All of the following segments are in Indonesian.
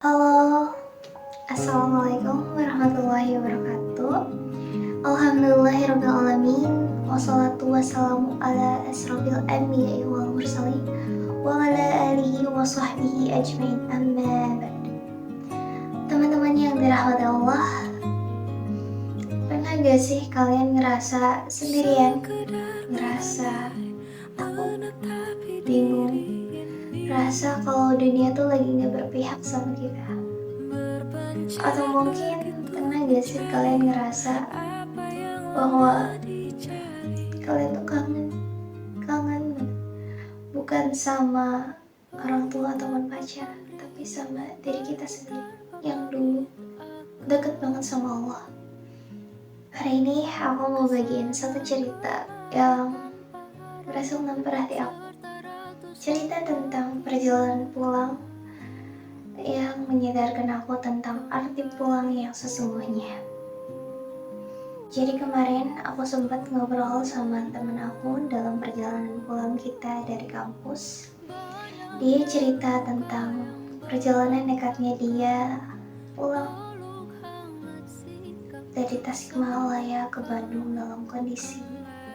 Halo, Assalamualaikum warahmatullahi wabarakatuh. Alhamdulillahirrabbilalamin. Wassalatu wassalamu ala asrofil anbiya'i wal mursalin wa ala alihi wa sahbihi ajmain, amma ba'd. Teman-teman yang dirahmati Allah, pernah gak sih kalian ngerasa sendirian? Ngerasa takut, bingung, ngerasa kalau dunia tuh lagi gak berpihak sama kita? Atau mungkin pernah gak sih kalian ngerasa bahwa kalian tuh kangen bukan sama orang tua ataupun pacar, tapi sama diri kita sendiri yang dulu deket banget sama Allah. Hari ini aku mau bagiin satu cerita yang berhasil menampar hati aku. Cerita tentang perjalanan pulang yang menyadarkan aku tentang arti pulang yang sesungguhnya. Jadi kemarin aku sempat ngobrol sama temen aku dalam perjalanan pulang kita dari kampus. Dia cerita tentang perjalanan nekatnya dia pulang dari Tasikmalaya ke Bandung dalam kondisi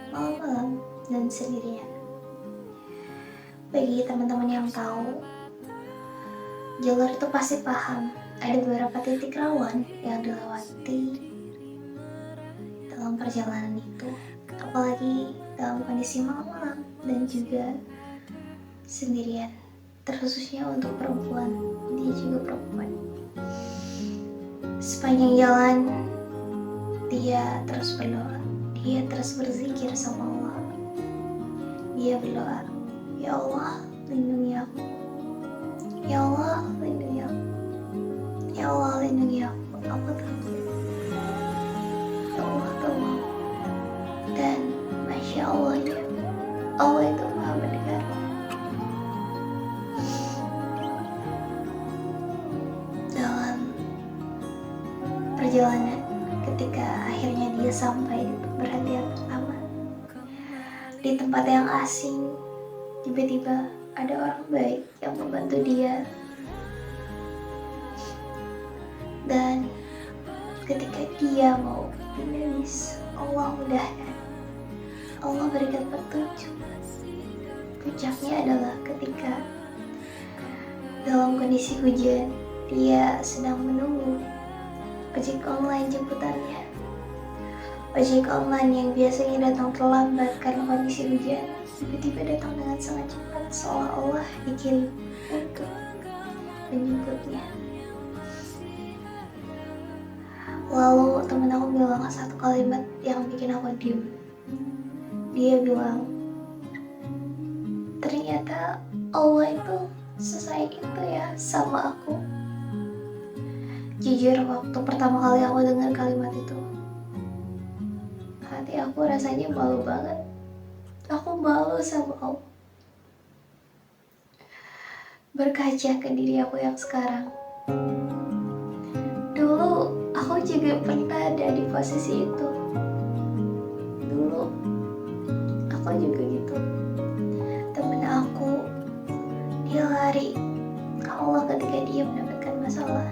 malam-malam dan sendirian. Bagi teman-teman yang tahu, jalur itu pasti paham, ada beberapa titik rawan yang dilewati dalam perjalanan itu, apalagi dalam kondisi malam dan juga sendirian, terkhususnya untuk perempuan. Dia juga perempuan. Sepanjang jalan dia terus berdoa, dia terus berzikir sama Allah. Dia berdoa, ya Allah lindungi aku, ya Allah lindungi aku, ya Allah lindungi aku takut, ya Allah tolong. Dan Masya Allahnya, Allah itu maha mendengar. Dalam perjalanan, ketika akhirnya dia sampai di perhentian pertama, di tempat yang asing, tiba-tiba ada orang baik yang membantu dia. Dan ketika dia mau menangis, Allah mudahkan, Allah berikan petunjuk. Puncaknya adalah ketika dalam kondisi hujan, dia sedang menunggu ojek online jemputannya. Ojek online yang biasanya datang terlambat karena kondisi hujan, tiba-tiba datang dengan sangat cepat, seolah-olah dikirim untuk menjemputnya. Lalu temen aku bilang satu kalimat yang bikin aku diem. Dia bilang, ternyata Allah itu sesayang itu ya sama aku. Jujur, waktu pertama kali aku dengar kalimat itu, hati aku rasanya malu banget. Aku malu sama Allah. Berkaca ke diri aku yang sekarang, dulu aku juga pernah ada di posisi itu. Dulu aku juga gitu. Temen aku, dia lari ke Allah ketika dia mendapatkan masalah.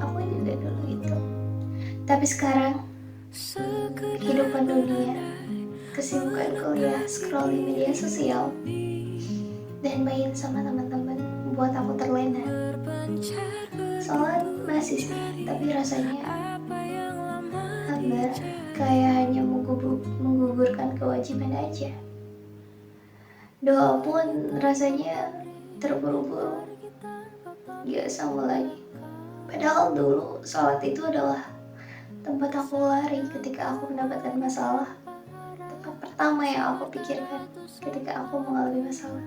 Aku juga dulu gitu. Tapi sekarang kehidupan dunia, kesibukan kuliah, scroll di media sosial, dan main sama teman-teman membuat aku terlena. Sholat masih sih, tapi rasanya hambar, kayak hanya menggugurkan kewajiban aja. Doa pun rasanya terburu-buru, gak sama lagi. Padahal dulu sholat itu adalah tempat aku lari ketika aku mendapatkan masalah. Tempat pertama yang aku pikirkan ketika aku mengalami masalah.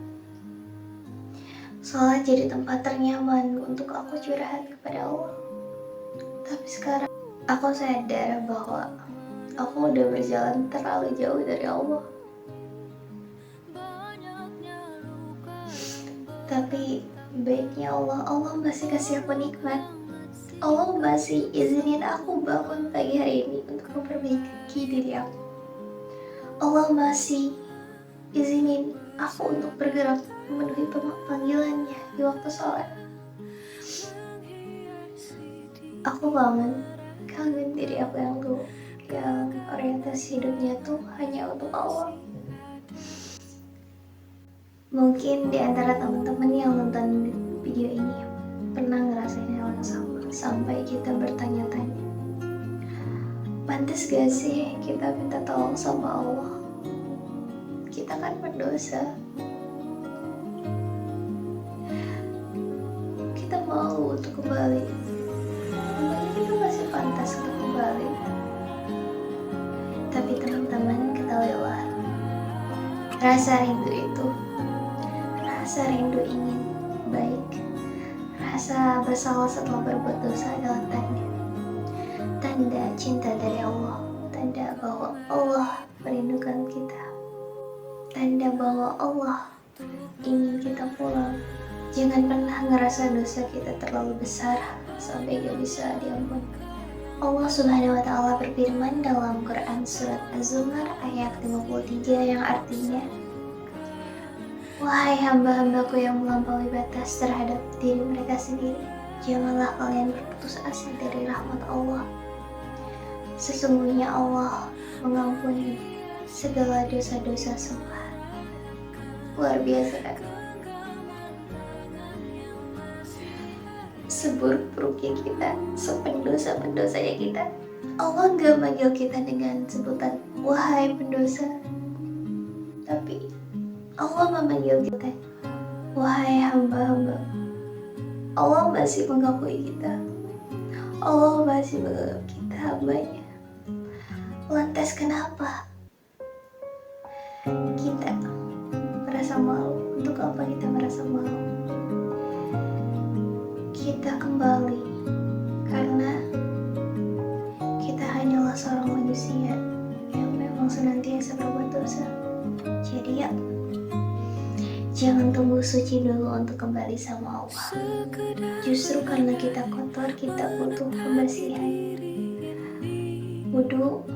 Sholat jadi tempat ternyaman untuk aku curhat kepada Allah. Tapi sekarang aku sadar bahwa aku udah berjalan terlalu jauh dari Allah. Tapi baiknya Allah masih kasih aku nikmat. Allah masih izinin aku bangun pagi hari ini untuk memperbaiki diri aku. Allah masih izinin aku untuk bergerak memenuhi panggilannya di waktu sholat. Aku kangen diri aku yang dulu, yang orientasi hidupnya tuh hanya untuk Allah. Mungkin di antara teman-teman yang nonton video ini pernah ngerasain hal yang sama, sampai kita bertanya-tanya, pantas gak sih kita minta tolong sama Allah? Kita kan berdosa. Kita mau untuk kembali. Memangnya kita masih pantas untuk kembali? Tapi teman-teman, ketahuilah, rasa rindu ingin baik, rasa bersalah setelah berbuat dosa adalah tanda cinta dari Allah, tanda bahwa Allah merindukan kita, tanda bahwa Allah ingin kita pulang. Jangan pernah ngerasa dosa kita terlalu besar sampai gak bisa diampuni. Allah Subhanahu wa Ta'ala berfirman dalam Quran Surat Az-Zumar ayat 53 yang artinya, wahai hamba-hambaku yang melampaui batas terhadap diri mereka sendiri, janganlah kalian berputus asa dari rahmat Allah. Sesungguhnya Allah mengampuni segala dosa-dosa semua. Luar biasa kan? Seburuk-buruknya kita, sependosa-pendosanya kita, Allah gak manggil kita dengan sebutan wahai pendosa, tapi Allah memanggil kita wahai hamba-hamba. Allah masih mengakui kita, Allah masih menganggap kita hambanya. Lantas kenapa kita merasa malu? Untuk apa kita merasa malu? Kita kembali karena kita hanyalah seorang manusia yang memang senantiasa berbuat dosa. Jadi ya, jangan tunggu suci dulu untuk kembali sama Allah. Justru karena kita kotor, kita butuh pembersihan. Wudu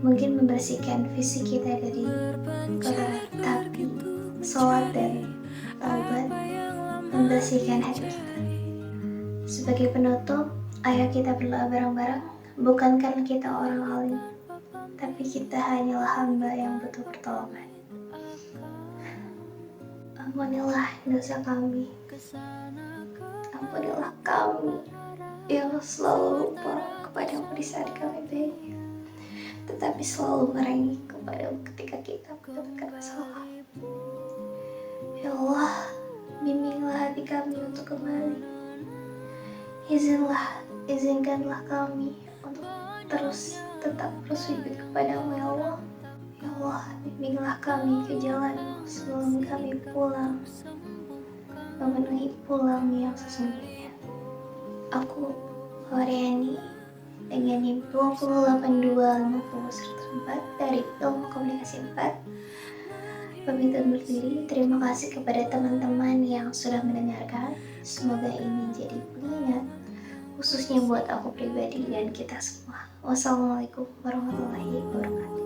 mungkin membersihkan fisik kita dari kotoran, tapi sholat dan taubat membersihkan hati kita. Sebagai penutup, ayo kita berdoa bareng-bareng, bukan karena kita orang alim, tapi kita hanyalah hamba yang butuh pertolongan. Ampunilah dosa kami, ampunilah kami yang selalu lupa kepadamu di saat kami baik, tetapi selalu merenggih kepadamu ketika kita mendapatkan masalah. Ya Allah, bimbinglah hati kami untuk kembali. Izinkanlah kami untuk tetap sujud kepadamu ya Allah. Ya Allah, bimbinglah kami ke jalan sebelum kami pulang, memenuhi pulang yang sesungguhnya. Aku, Mariani, dengan NIM 2825014 dari Ilmu Komunikasi 4, pamit undur diri. Terima kasih kepada teman-teman yang sudah mendengarkan. Semoga ini jadi pengingat, khususnya buat aku pribadi dan kita semua. Wassalamualaikum warahmatullahi wabarakatuh.